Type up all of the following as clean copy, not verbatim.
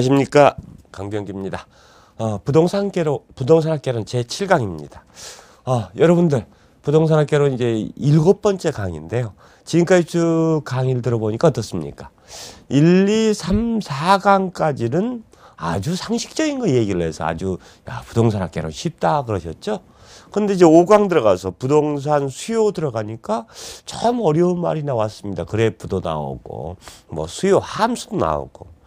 안녕하십니까, 강병기입니다. 부동산학개론 제7강입니다. 여러분들 부동산학개론 이제 7번째 강의인데요. 지금까지 쭉 강의를 들어보니까 어떻습니까? 1, 2, 3, 4강까지는 아주 상식적인 거 얘기를 해서 아주 부동산학개론 쉽다 그러셨죠? 근데 이제 5강 들어가서 부동산 수요 들어가니까 참 어려운 말이 나왔습니다. 그래프도 나오고 뭐 수요 함수도 나오고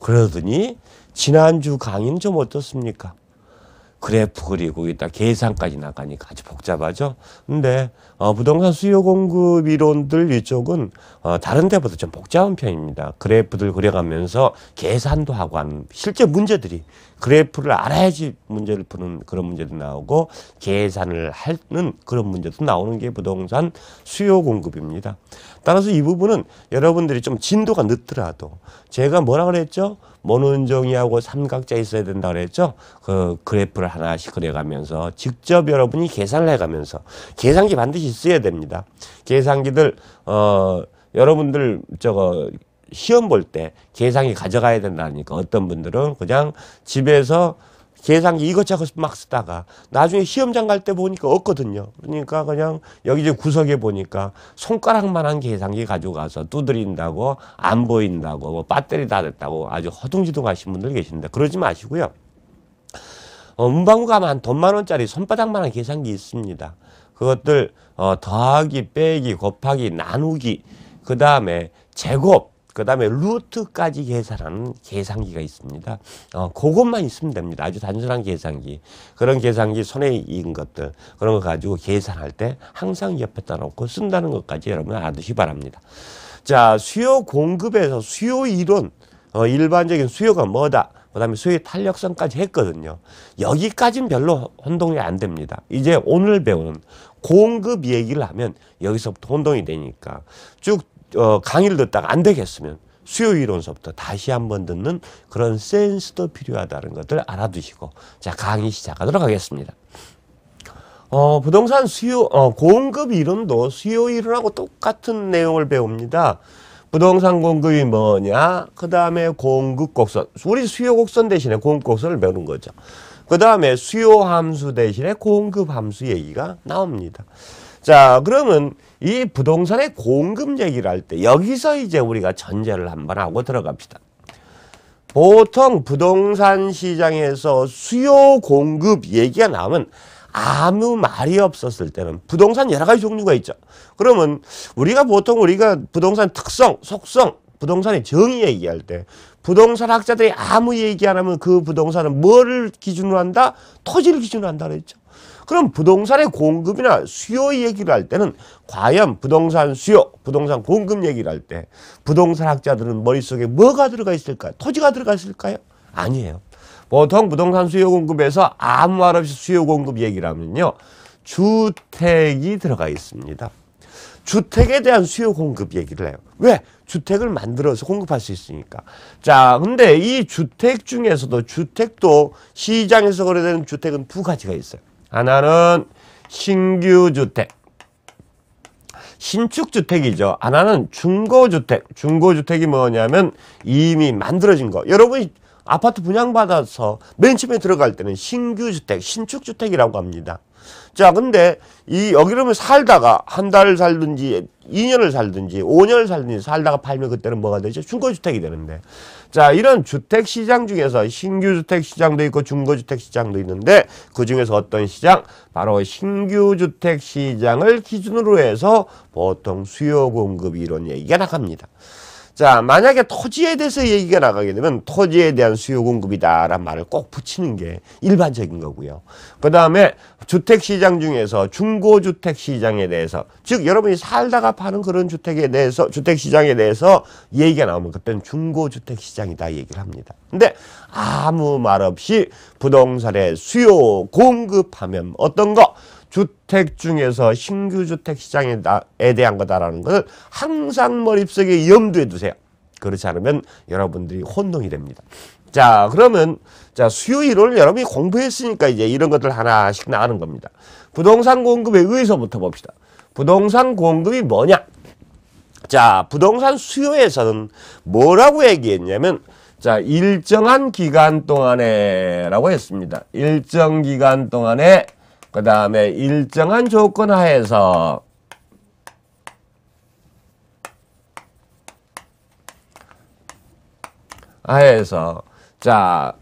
그러더니 지난주 강의는 좀 어떻습니까? 그래프 그리고 이따 계산까지 나가니까 아주 복잡하죠. 근데 부동산 수요 공급 이론들 이쪽은 다른 데보다 좀 복잡한 편입니다. 그래프들 그려가면서 계산도 하고 하는 실제 문제들이 그래프를 알아야지 문제를 푸는 그런 문제도 나오고 계산을 하는 그런 문제도 나오는 게 부동산 수요 공급입니다. 따라서 이 부분은 여러분들이 좀 진도가 늦더라도 제가 뭐라 그랬죠? 모눈종이하고 삼각자 있어야 된다 그랬죠? 그 그래프를 하나씩 그려가면서 직접 여러분이 계산을 해가면서 계산기 반드시 써야 됩니다. 계산기들 여러분들 시험 볼 때 계산기 가져가야 된다니까 어떤 분들은 그냥 집에서 계산기 이것저것 막 쓰다가 나중에 시험장 갈 때 보니까 없거든요. 그러니까 그냥 여기 구석에 보니까 손가락만한 계산기 가지고 가서 두드린다고 안 보인다고 뭐 배터리 다 됐다고 아주 허둥지둥하신 분들 계신데 그러지 마시고요. 문방구 가면 한 돈 10,000원짜리 손바닥만한 계산기 있습니다. 그것들 더하기 빼기 곱하기 나누기 그 다음에 제곱 그 다음에 루트까지 계산하는 계산기가 있습니다. 그것만 있으면 됩니다. 아주 단순한 계산기. 그런 계산기 손에 익은 것들 그런 거 가지고 계산할 때 항상 옆에다 놓고 쓴다는 것까지 여러분 알아두시기 바랍니다. 자, 수요 공급에서 수요 이론 일반적인 수요가 뭐다. 그 다음에 수요의 탄력성까지 했거든요. 여기까지는 별로 혼동이 안 됩니다. 이제 오늘 배우는 공급 얘기를 하면 여기서부터 혼동이 되니까 쭉 강의를 듣다가 안 되겠으면 수요 이론서부터 다시 한번 듣는 그런 센스도 필요하다는 것들 알아두시고 자 강의 시작하도록 하겠습니다. 부동산 수요 공급 이론도 수요 이론하고 똑같은 내용을 배웁니다. 부동산 공급이 뭐냐? 그 다음에 공급 곡선. 우리 수요 곡선 대신에 공급 곡선을 배우는 거죠. 그 다음에 수요 함수 대신에 공급 함수 얘기가 나옵니다. 자, 그러면 이 부동산의 공급 얘기를 할 때 여기서 이제 우리가 전제를 한번 하고 들어갑시다. 보통 부동산 시장에서 수요 공급 얘기가 나오면 아무 말이 없었을 때는 부동산 여러 가지 종류가 있죠. 그러면 우리가 부동산 특성, 속성, 부동산의 정의 얘기할 때 부동산 학자들이 아무 얘기 안 하면 그 부동산은 뭐를 기준으로 한다? 토지를 기준으로 한다 그랬죠. 그럼 부동산의 공급이나 수요 얘기를 할 때는 과연 부동산 수요, 부동산 공급 얘기를 할 때 부동산 학자들은 머릿속에 뭐가 들어가 있을까요? 토지가 들어가 있을까요? 아니에요. 보통 부동산 수요 공급에서 아무 말 없이 수요 공급 얘기를 하면요. 주택이 들어가 있습니다. 주택에 대한 수요 공급 얘기를 해요. 왜? 주택을 만들어서 공급할 수 있으니까. 자, 근데 이 주택 중에서도 주택도 시장에서 거래되는 주택은 두 가지가 있어요. 하나는 신규주택, 신축주택이죠. 하나는 중고주택. 중고주택이 뭐냐면 이미 만들어진 거. 여러분이 아파트 분양받아서 맨 처음에 들어갈 때는 신규주택, 신축주택이라고 합니다. 자, 근데 여기를 살다가 한 달을 살든지 2년을 살든지 5년을 살든지 살다가 팔면 그때는 뭐가 되죠? 중고주택이 되는데. 자, 이런 주택 시장 중에서 신규주택 시장도 있고 중고주택 시장도 있는데 그 중에서 어떤 시장? 바로 신규주택 시장을 기준으로 해서 보통 수요 공급 이론 얘기가 나갑니다. 자, 만약에 토지에 대해서 얘기가 나가게 되면 토지에 대한 수요 공급이다라는 말을 꼭 붙이는 게 일반적인 거고요. 그 다음에 주택시장 중에서 중고주택시장에 대해서 즉 여러분이 살다가 파는 그런 주택에 대해서 주택시장에 대해서 얘기가 나오면 그때는 중고주택시장이다 얘기를 합니다. 근데 아무 말 없이 부동산의 수요 공급하면 어떤 거? 주택 중에서 신규주택 시장에 대한 거다라는 것을 항상 머릿속에 염두에 두세요. 그렇지 않으면 여러분들이 혼동이 됩니다. 자, 그러면 수요 이론을 여러분이 공부했으니까 이제 이런 것들 하나씩 나가는 겁니다. 부동산 공급에 의해서부터 봅시다. 부동산 공급이 뭐냐? 자, 부동산 수요에서는 뭐라고 얘기했냐면 자, 일정한 기간 동안에 라고 했습니다. 일정 기간 동안에 그 다음에 일정한 조건 하에서 자,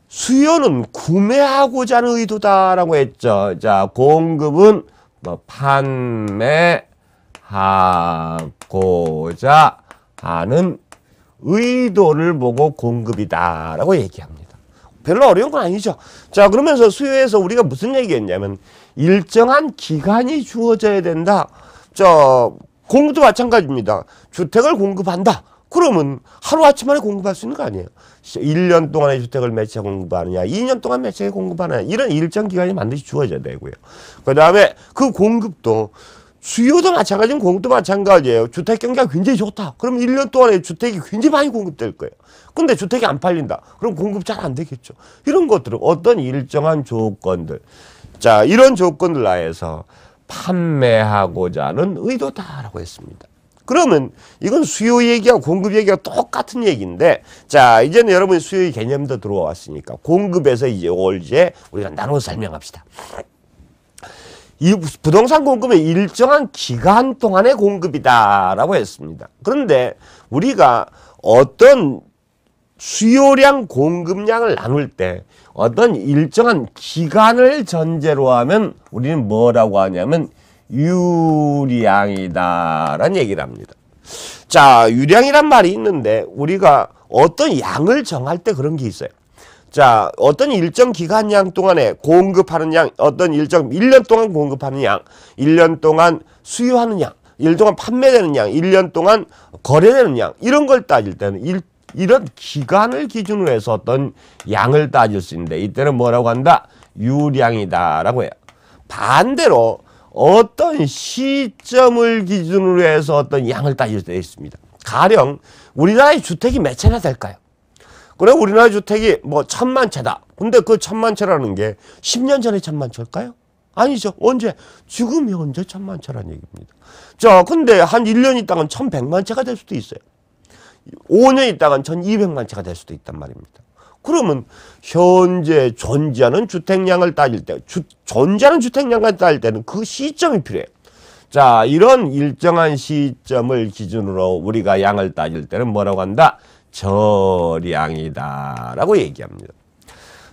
수요는 구매하고자 하는 의도다라고 했죠. 자, 공급은 뭐 판매하고자 하는 의도를 보고 공급이다라고 얘기합니다. 별로 어려운 건 아니죠. 자, 그러면서 수요에서 우리가 무슨 얘기했냐면 일정한 기간이 주어져야 된다. 공급도 마찬가지입니다. 주택을 공급한다. 그러면 하루아침 만에 공급할 수 있는 거 아니에요. 1년 동안의 주택을 몇 채 공급하느냐, 2년 동안 몇 채 공급하느냐, 이런 일정 기간이 반드시 주어져야 되고요. 그 다음에 그 공급도 수요도 마찬가지고 공급도 마찬가지예요. 주택 경기가 굉장히 좋다. 그럼 1년 동안에 주택이 굉장히 많이 공급될 거예요. 근데 주택이 안 팔린다. 그럼 공급 잘 안 되겠죠. 이런 것들은 어떤 일정한 조건들. 자, 이런 조건들 하에서 판매하고자 하는 의도다라고 했습니다. 그러면 이건 수요 얘기와 공급 얘기가 똑같은 얘기인데, 자, 이제는 여러분이 수요의 개념도 들어왔으니까 공급에서 이제 우리가 나눠서 설명합시다. 이 부동산 공급은 일정한 기간 동안의 공급이다라고 했습니다. 그런데 우리가 어떤 수요량 공급량을 나눌 때 어떤 일정한 기간을 전제로 하면 우리는 뭐라고 하냐면 유량이다라는 얘기를 합니다. 자, 유량이란 말이 있는데 우리가 어떤 양을 정할 때 그런 게 있어요. 자, 어떤 일정 기간량 동안에 공급하는 양, 어떤 일정 1년 동안 공급하는 양, 1년 동안 수요하는 양, 1년 동안 판매되는 양, 1년 동안 거래되는 양, 이런 걸 따질 때는 이런 기간을 기준으로 해서 어떤 양을 따질 수 있는데 이때는 뭐라고 한다? 유량이다라고 해요. 반대로 어떤 시점을 기준으로 해서 어떤 양을 따질 때 있습니다. 가령 우리나라의 주택이 몇 채나 될까요? 그래, 우리나라 주택이 뭐 1000만 채다. 근데 그 1000만 채라는 게 10년 전에 1000만 채일까요? 아니죠. 언제? 지금 현재 1000만 채라는 얘기입니다. 자, 근데 한 1년 있다간 1100만 채가 될 수도 있어요. 5년 있다간 1200만 채가 될 수도 있단 말입니다. 그러면 현재 존재하는 주택량을 따질 때, 존재하는 주택량을 따질 때는 그 시점이 필요해요. 자, 이런 일정한 시점을 기준으로 우리가 양을 따질 때는 뭐라고 한다? 저량이다라고 얘기합니다.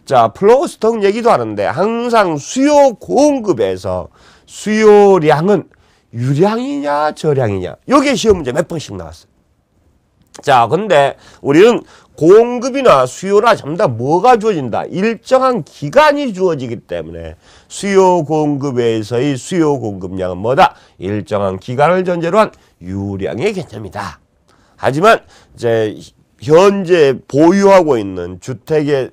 자, 플로우 스톡 얘기도 하는데 항상 수요 공급에서 수요량은 유량이냐 저량이냐, 요게 시험 문제 몇 번씩 나왔어요. 자, 근데 우리는 공급이나 수요나 전부 다 뭐가 주어진다? 일정한 기간이 주어지기 때문에 수요 공급에서의 수요 공급량은 뭐다? 일정한 기간을 전제로 한 유량의 개념이다. 하지만 이제 현재 보유하고 있는 주택의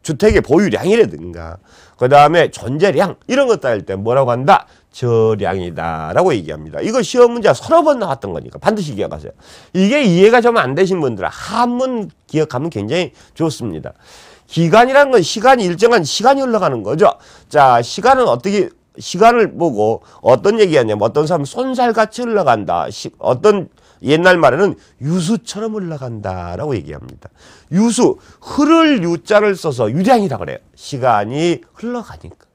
주택의 보유량이라든가 그 다음에 존재량 이런 것 따질 때 뭐라고 한다? 저량이다라고 얘기합니다. 이거 시험 문제가 서너 번 나왔던 거니까 반드시 기억하세요. 이게 이해가 좀 안 되신 분들은 한문 기억하면 굉장히 좋습니다. 기간이라는 건 시간이 일정한 시간이 흘러가는 거죠. 자, 시간을 보고 어떤 얘기하냐면 어떤 사람은 손살같이 흘러간다. 어떤 옛날 말에는 유수처럼 흘러간다라고 얘기합니다. 유수, 흐를 유자를 써서 유량이라 그래요. 시간이 흘러가니까.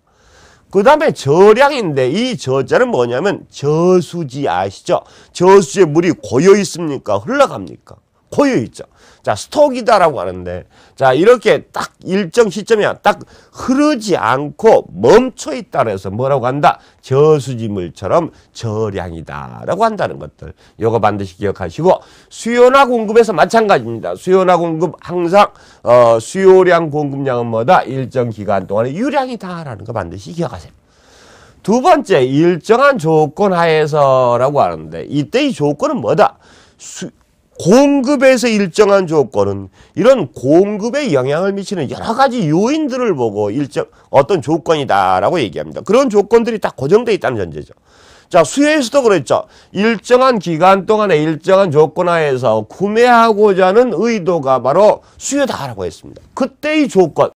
그 다음에 저량인데 이 저자는 뭐냐면 저수지 아시죠? 저수지에 물이 고여 있습니까? 흘러갑니까? 고여 있죠. 자, 스톡이다라고 하는데, 자, 이렇게 딱 일정 시점에 딱 흐르지 않고 멈춰 있다 그래서 뭐라고 한다? 저수지물처럼 저량이다라고 한다는 것들. 요거 반드시 기억하시고, 수요나 공급에서 마찬가지입니다. 수요나 공급 항상 수요량 공급량은 뭐다? 일정 기간 동안에 유량이다라는 거 반드시 기억하세요. 두 번째, 일정한 조건 하에서라고 하는데, 이때 이 조건은 뭐다? 공급에서 일정한 조건은 이런 공급에 영향을 미치는 여러 가지 요인들을 보고 어떤 조건이다라고 얘기합니다. 그런 조건들이 딱 고정되어 있다는 전제죠. 자, 수요에서도 그랬죠. 일정한 기간 동안에 일정한 조건 하에서 구매하고자 하는 의도가 바로 수요다라고 했습니다. 그때의 조건,